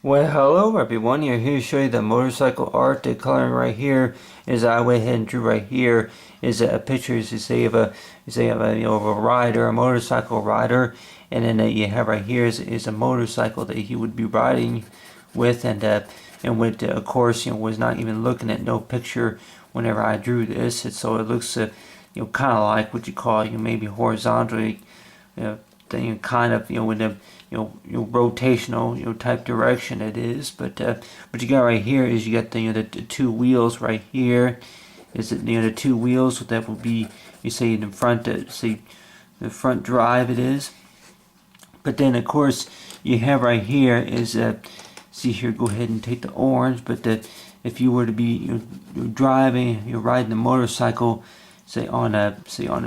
Well, hello everyone. Here to show you the motorcycle art. The coloring right here is I went ahead and drew right here is a picture, as you say, of a of a rider, a motorcycle rider, and then you have right here is a motorcycle that he would be riding with, and with of course was not even looking at no picture whenever I drew this. So it looks kind of like what you call maybe horizontally thing, kind of with the rotational type direction it is. But what you got right here is you got the two wheels right here. Is it the two wheels that will be, you say, in front, see the front drive it is. But then of course you have right here is see here, go ahead and take the orange. But if you were to be driving, you're riding a motorcycle, say on a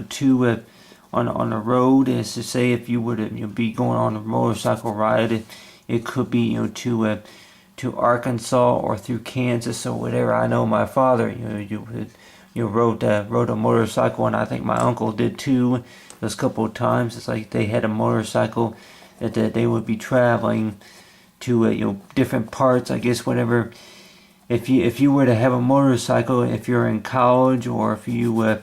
two on a road, as to say, if you were to be going on a motorcycle ride, it could be to Arkansas or through Kansas or whatever. I know my father rode a motorcycle, and I think my uncle did too. Those couple of times, it's like they had a motorcycle that they would be traveling to different parts. I guess whatever. If you were to have a motorcycle, if you're in college or if you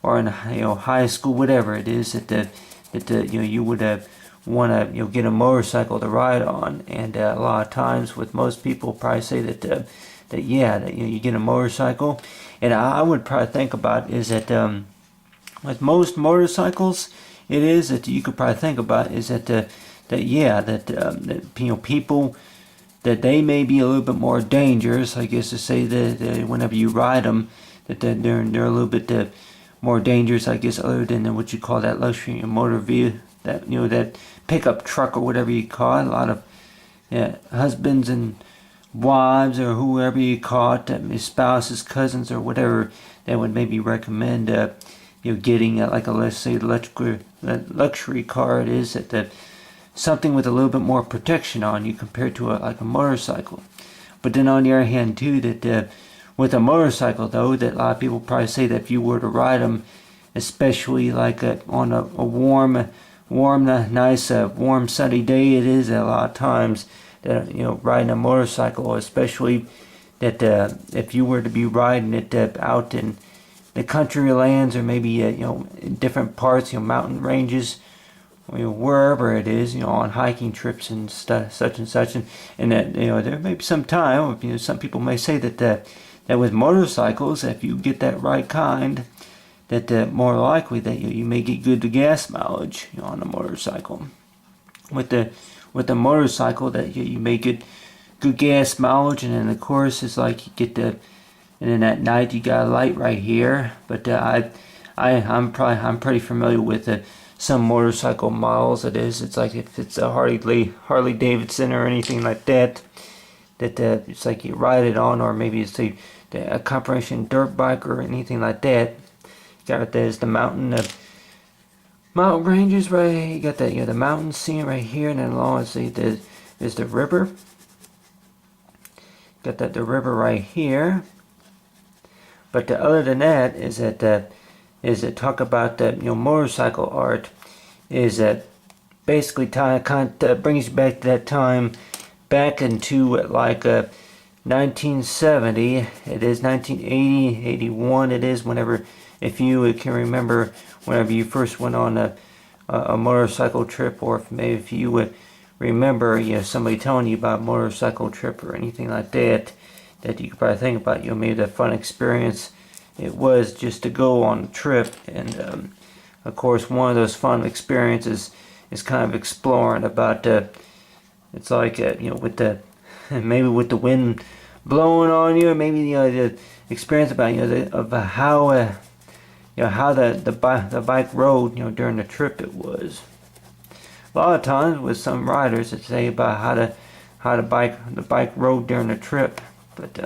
or in high school, whatever it is that you would want to get a motorcycle to ride on. And a lot of times with most people probably say that you get a motorcycle. And I would probably think about is that with most motorcycles, it is that you could probably think about is that people, that they may be a little bit more dangerous, I guess, to say that whenever you ride them, that they're a little bit more dangerous, I guess, other than what you call that luxury motor vehicle, that that pickup truck or whatever you call it. A lot of husbands and wives or whoever you call it, spouses, cousins, or whatever, that would maybe recommend getting like a, let's say, luxury car. It is that something with a little bit more protection on you compared to like a motorcycle. But then on the other hand too, that with a motorcycle though, that a lot of people probably say that if you were to ride them, especially like on a warm, nice, warm sunny day, it is a lot of times that riding a motorcycle, especially that if you were to be riding it out in the country lands, or maybe in different parts, mountain ranges, wherever it is, on hiking trips and stuff, such and such, and that there may be some time. Some people may say that with motorcycles, if you get that right kind, that more likely that you may get good gas mileage on a motorcycle. With the motorcycle, that you may get good gas mileage, and then of course it's like you get and then at night you got a light right here. But I'm pretty familiar with some motorcycle models. It's like if it's a Harley Davidson or anything like that, it's like you ride it on, or maybe it's a corporation dirt bike or anything like that. There's the mountain ranges right here. You got that the mountain scene right here, and then along there's the river. Got the river right here. But other than that, is that talk about that motorcycle art, is that basically kind of brings you back to that time, back into like 1970. It is 1980, 81. It is whenever, if you can remember, whenever you first went on a motorcycle trip, or if you would remember somebody telling you about a motorcycle trip or anything like that, that you could probably think about maybe the fun experience it was just to go on a trip. And of course one of those fun experiences is kind of exploring about it's like with the maybe with the wind blowing on you, or maybe the experience about of how how the bike rode during the trip it was. A lot of times with some riders that say about how the bike rode during the trip. But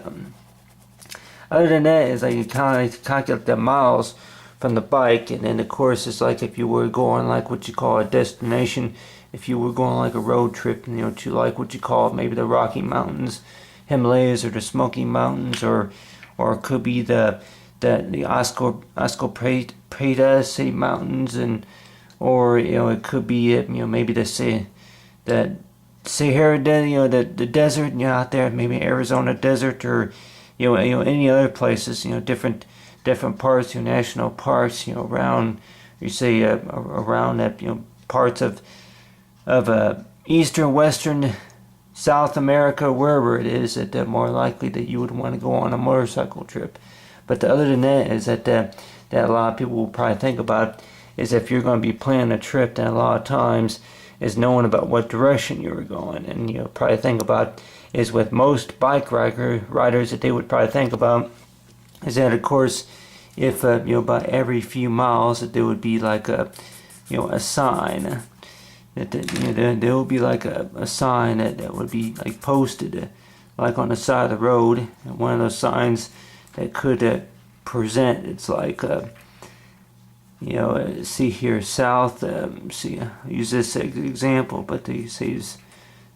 other than that, is like you kind of calculate the miles from the bike, and then of course it's like if you were going like what you call a destination, if you were going like a road trip, to like what you call maybe the Rocky Mountains, Himalayas, or the Smoky Mountains, or it could be the Oscar Preda mountains, and or it could be maybe the say that Sahara, the desert, out there, maybe Arizona desert, or any other places, different parts, national parks, around, you say, around that, parts of eastern, western, South America, wherever it is, that more likely that you would want to go on a motorcycle trip. But other than that, is that a lot of people will probably think about is if you're going to be planning a trip, then a lot of times is knowing about what direction you were going, and probably think about is with most bike riders that they would probably think about is that, of course, if about every few miles that there would be like a sign that there will be like a sign that would be like posted like on the side of the road, and one of those signs that could present, it's like see here, south, see, use this example, but they say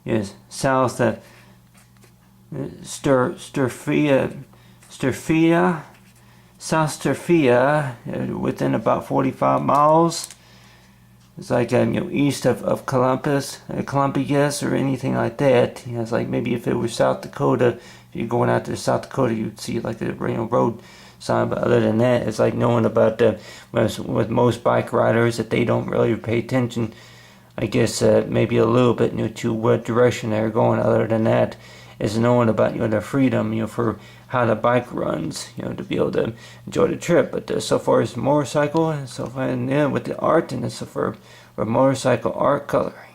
is south South Sturfia, within about 45 miles. It's like east of Columbus, or anything like that. It's like maybe if it was South Dakota, if you're going out to South Dakota, you'd see like a road sign. But other than that, it's like knowing about with most bike riders that they don't really pay attention, I guess, maybe a little bit to what direction they're going. Other than that, is knowing about the freedom for how the bike runs, to be able to enjoy the trip. But so far as motorcycle, and so far, and with the art, and so for motorcycle art color.